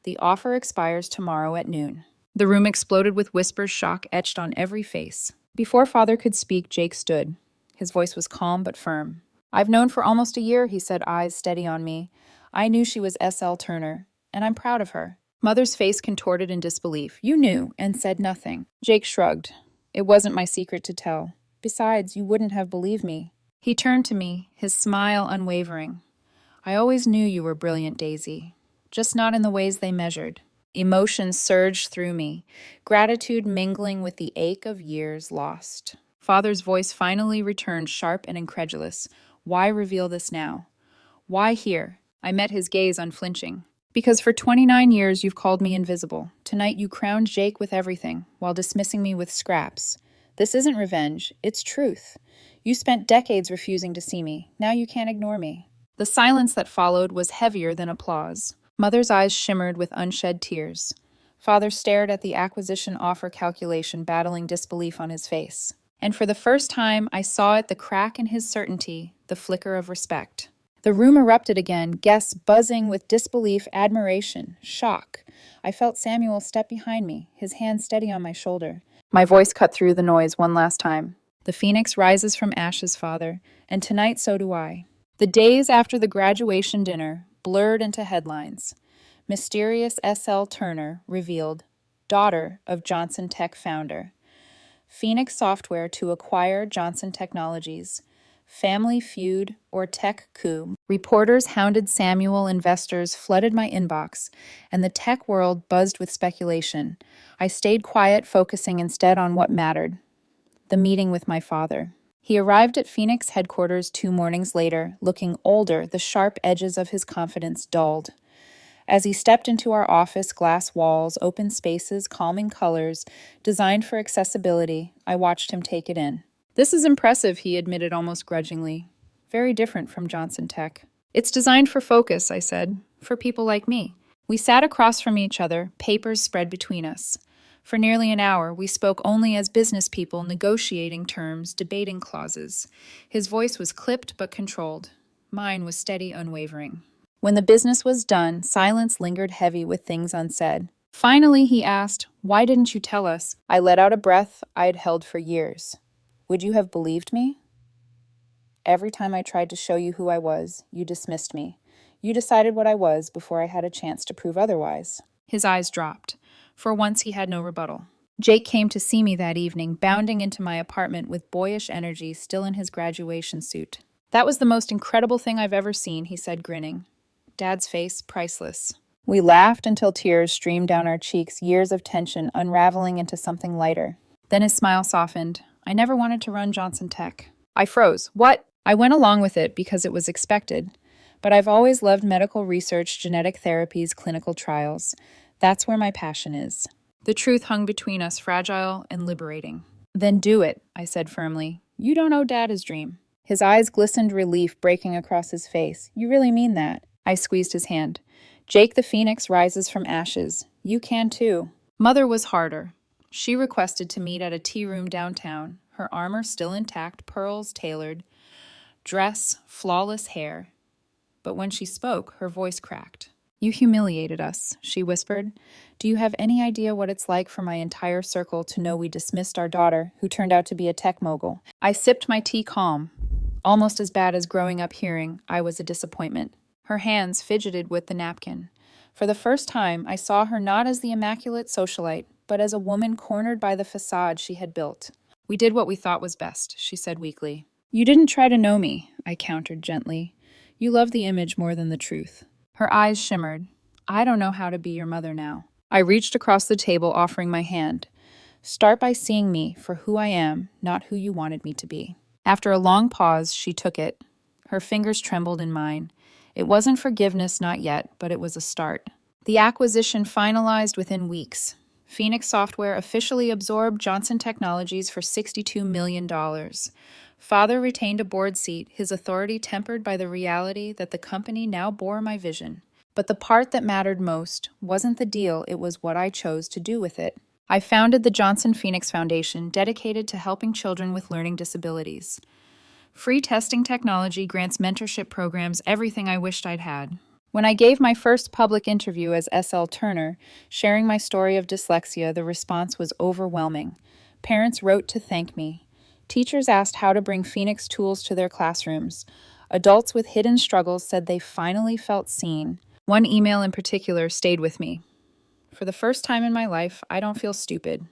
The offer expires tomorrow at noon." The room exploded with whispers, shock etched on every face. Before Father could speak, Jake stood. His voice was calm but firm. "I've known for almost a year," he said, eyes steady on me. "I knew she was S.L. Turner, and I'm proud of her." Mother's face contorted in disbelief. "You knew, and said nothing." Jake shrugged. "It wasn't my secret to tell. Besides, you wouldn't have believed me." He turned to me, his smile unwavering. "I always knew you were brilliant, Daisy. Just not in the ways they measured." Emotion surged through me, gratitude mingling with the ache of years lost. Father's voice finally returned, sharp and incredulous. "Why reveal this now? Why here?" I met his gaze unflinching. "Because for 29 years you've called me invisible. Tonight you crowned Jake with everything, while dismissing me with scraps. This isn't revenge, it's truth. You spent decades refusing to see me. Now you can't ignore me." The silence that followed was heavier than applause. Mother's eyes shimmered with unshed tears. Father stared at the acquisition offer calculation, battling disbelief on his face. And for the first time, I saw it, the crack in his certainty, the flicker of respect. The room erupted again, guests buzzing with disbelief, admiration, shock. I felt Samuel step behind me, his hand steady on my shoulder. My voice cut through the noise one last time. "The phoenix rises from ashes, Father, and tonight so do I." The days after the graduation dinner blurred into headlines. Mysterious S.L. Turner revealed, daughter of Johnson Tech founder. Phoenix Software to acquire Johnson Technologies. Family feud or tech coup. Reporters hounded Samuel, investors flooded my inbox, and the tech world buzzed with speculation. I stayed quiet, focusing instead on what mattered. The meeting with my father. He arrived at Phoenix headquarters 2 mornings later, looking older, the sharp edges of his confidence dulled. As he stepped into our office, glass walls, open spaces, calming colors, designed for accessibility, I watched him take it in. "This is impressive," he admitted almost grudgingly. "Very different from Johnson Tech." "It's designed for focus," I said, "for people like me." We sat across from each other, papers spread between us. For nearly an hour, we spoke only as business people, negotiating terms, debating clauses. His voice was clipped but controlled. Mine was steady, unwavering. When the business was done, silence lingered heavy with things unsaid. Finally, he asked, "Why didn't you tell us?" I let out a breath I'd held for years. "Would you have believed me? Every time I tried to show you who I was, you dismissed me. You decided what I was before I had a chance to prove otherwise." His eyes dropped. For once, he had no rebuttal. Jake came to see me that evening, bounding into my apartment with boyish energy, still in his graduation suit. "That was the most incredible thing I've ever seen," he said, grinning. Dad's face, priceless. We laughed until tears streamed down our cheeks, years of tension unraveling into something lighter. Then his smile softened. "I never wanted to run Johnson Tech." I froze. "What?" I went along with it because it was expected. But I've always loved medical research, genetic therapies, clinical trials. That's where my passion is. The truth hung between us, fragile and liberating. "Then do it," I said firmly. "You don't owe Dad his dream." His eyes glistened, relief breaking across his face. "You really mean that?" I squeezed his hand. "Jake the Phoenix rises from ashes. You can too." Mother was harder. She requested to meet at a tea room downtown, her armor still intact, pearls tailored, dress, flawless hair. But when she spoke, her voice cracked. "You humiliated us," she whispered. "Do you have any idea what it's like for my entire circle to know we dismissed our daughter, who turned out to be a tech mogul?" I sipped my tea calm. Almost as bad as growing up hearing I was a disappointment. Her hands fidgeted with the napkin. For the first time, I saw her not as the immaculate socialite, but as a woman cornered by the facade she had built. "We did what we thought was best," she said weakly. "You didn't try to know me," I countered gently. "You love the image more than the truth." Her eyes shimmered. "I don't know how to be your mother now." I reached across the table, offering my hand. "Start by seeing me for who I am, not who you wanted me to be." After a long pause, she took it. Her fingers trembled in mine. It wasn't forgiveness, not yet, but it was a start. The acquisition finalized within weeks. Phoenix Software officially absorbed Johnson Technologies for $62 million. Father retained a board seat, his authority tempered by the reality that the company now bore my vision. But the part that mattered most wasn't the deal, it was what I chose to do with it. I founded the Johnson Phoenix Foundation, dedicated to helping children with learning disabilities. Free testing technology grants mentorship programs, everything I wished I'd had. When I gave my first public interview as S.L. Turner, sharing my story of dyslexia, the response was overwhelming. Parents wrote to thank me. Teachers asked how to bring Phoenix tools to their classrooms. Adults with hidden struggles said they finally felt seen. One email in particular stayed with me. "For the first time in my life, I don't feel stupid.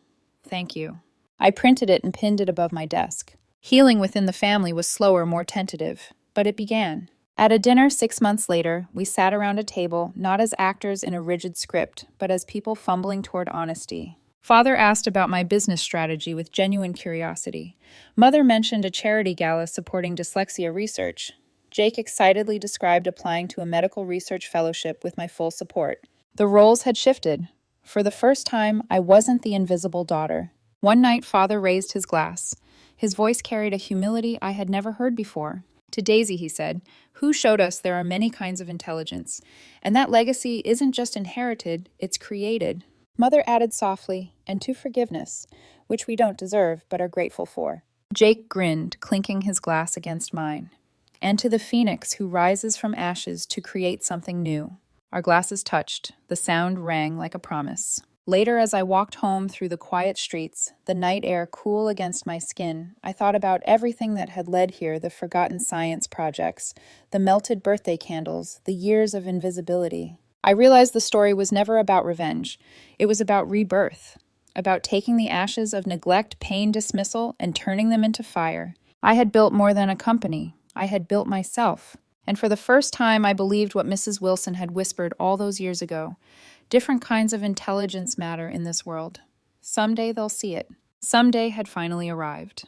Thank you." I printed it and pinned it above my desk. Healing within the family was slower, more tentative, but it began. At a dinner 6 months later, we sat around a table, not as actors in a rigid script, but as people fumbling toward honesty. Father asked about my business strategy with genuine curiosity. Mother mentioned a charity gala supporting dyslexia research. Jake excitedly described applying to a medical research fellowship with my full support. The roles had shifted. For the first time, I wasn't the invisible daughter. One night, Father raised his glass. His voice carried a humility I had never heard before. "To Daisy," he said, "who showed us there are many kinds of intelligence. And that legacy isn't just inherited, it's created." Mother added softly, "and to forgiveness, which we don't deserve but are grateful for." Jake grinned, clinking his glass against mine. "And to the phoenix who rises from ashes to create something new." Our glasses touched. The sound rang like a promise. Later, as I walked home through the quiet streets, the night air cool against my skin, I thought about everything that had led here, the forgotten science projects, the melted birthday candles, the years of invisibility. I realized the story was never about revenge. It was about rebirth, about taking the ashes of neglect, pain, dismissal, and turning them into fire. I had built more than a company. I had built myself. And for the first time, I believed what Mrs. Wilson had whispered all those years ago. Different kinds of intelligence matter in this world. Someday they'll see it. Someday had finally arrived.